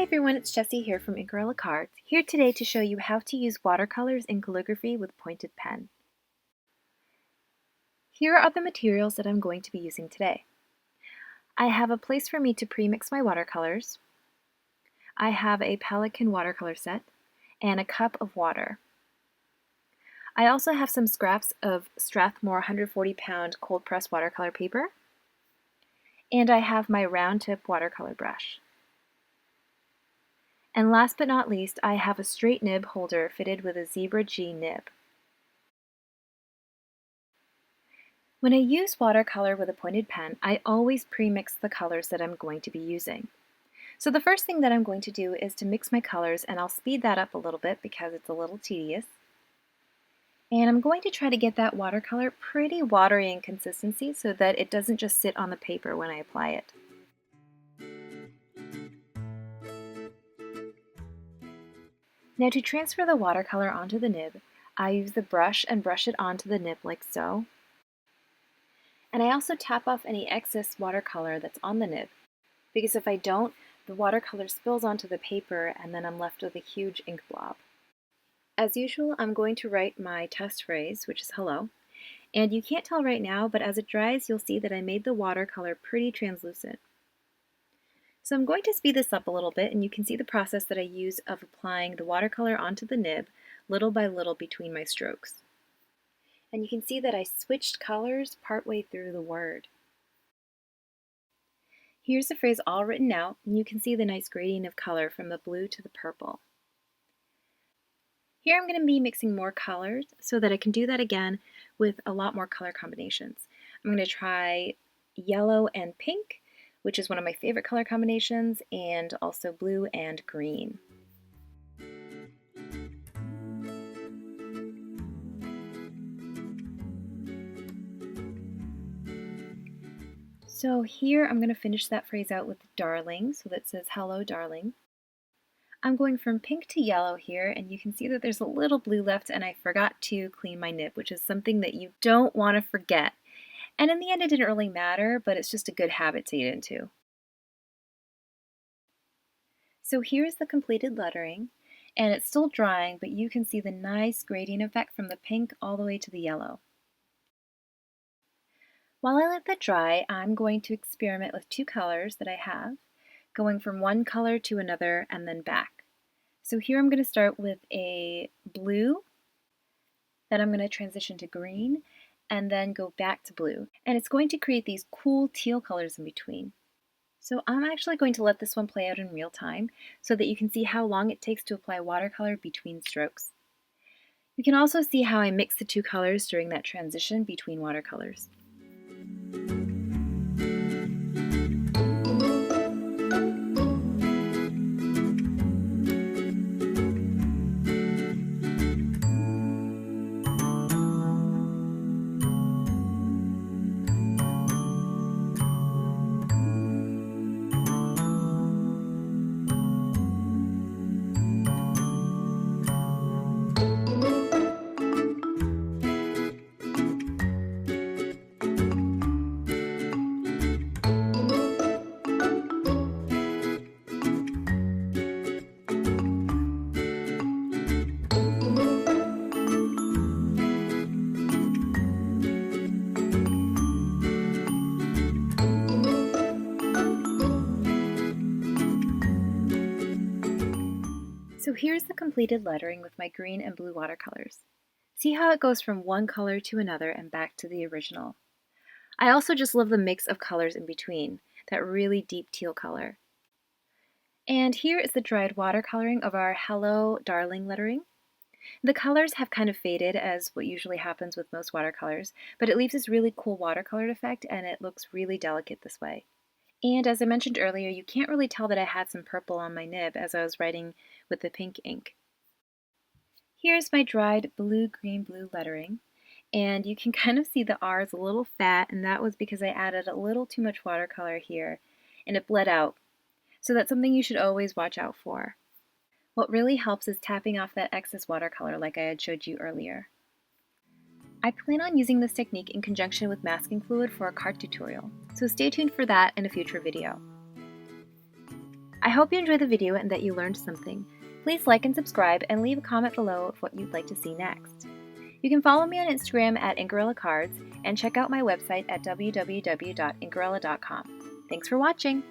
everyone, it's Jessie here from Inkarella Cards, here today to show you how to use watercolors in calligraphy with pointed pen. Here are the materials that I'm going to be using today. I have a place for me to pre-mix my watercolors. I have a Pelican watercolor set and a cup of water. I also have some scraps of Strathmore 140-pound cold press watercolor paper, and I have my round tip watercolor brush. And last but not least, I have a straight nib holder fitted with a Zebra G nib. When I use watercolor with a pointed pen, I always pre-mix the colors that I'm going to be using. So the first thing that I'm going to do is to mix my colors, and I'll speed that up a little bit because it's a little tedious. And I'm going to try to get that watercolor pretty watery in consistency so that it doesn't just sit on the paper when I apply it. Now to transfer the watercolor onto the nib, I use the brush and brush it onto the nib like so. And I also tap off any excess watercolor that's on the nib, because if I don't, the watercolor spills onto the paper and then I'm left with a huge ink blob. As usual, I'm going to write my test phrase, which is hello. And you can't tell right now, but as it dries, you'll see that I made the watercolor pretty translucent. So I'm going to speed this up a little bit, and you can see the process that I use of applying the watercolor onto the nib little by little between my strokes. And you can see that I switched colors partway through the word. Here's the phrase all written out, and you can see the nice gradient of color from the blue to the purple. Here I'm going to be mixing more colors so that I can do that again with a lot more color combinations. I'm going to try yellow and pink, which is one of my favorite color combinations, and also blue and green. So here I'm going to finish that phrase out with darling, so that says hello darling. I'm going from pink to yellow here, and you can see that there's a little blue left, and I forgot to clean my nib, which is something that you don't want to forget. And in the end it didn't really matter, but it's just a good habit to get into. So here's the completed lettering, and it's still drying, but you can see the nice gradient effect from the pink all the way to the yellow. While I let that dry, I'm going to experiment with two colors that I have, going from one color to another and then back. So here I'm going to start with a blue, then I'm going to transition to green, and then go back to blue. And it's going to create these cool teal colors in between. So I'm actually going to let this one play out in real time so that you can see how long it takes to apply watercolor between strokes. You can also see how I mix the two colors during that transition between watercolors. So here's the completed lettering with my green and blue watercolors. See how it goes from one color to another and back to the original. I also just love the mix of colors in between, that really deep teal color. And here is the dried watercoloring of our Hello Darling lettering. The colors have kind of faded, as what usually happens with most watercolors, but it leaves this really cool watercolored effect, and it looks really delicate this way. And as I mentioned earlier, you can't really tell that I had some purple on my nib as I was writing with the pink ink. Here's my dried blue, green, blue lettering, and you can kind of see the R is a little fat, and that was because I added a little too much watercolor here, and it bled out. So that's something you should always watch out for. What really helps is tapping off that excess watercolor like I had showed you earlier. I plan on using this technique in conjunction with masking fluid for a card tutorial, so stay tuned for that in a future video. I hope you enjoyed the video and that you learned something. Please like and subscribe and leave a comment below of what you'd like to see next. You can follow me on Instagram at InkGorillaCards and check out my website at www.inkgorilla.com. Thanks for watching!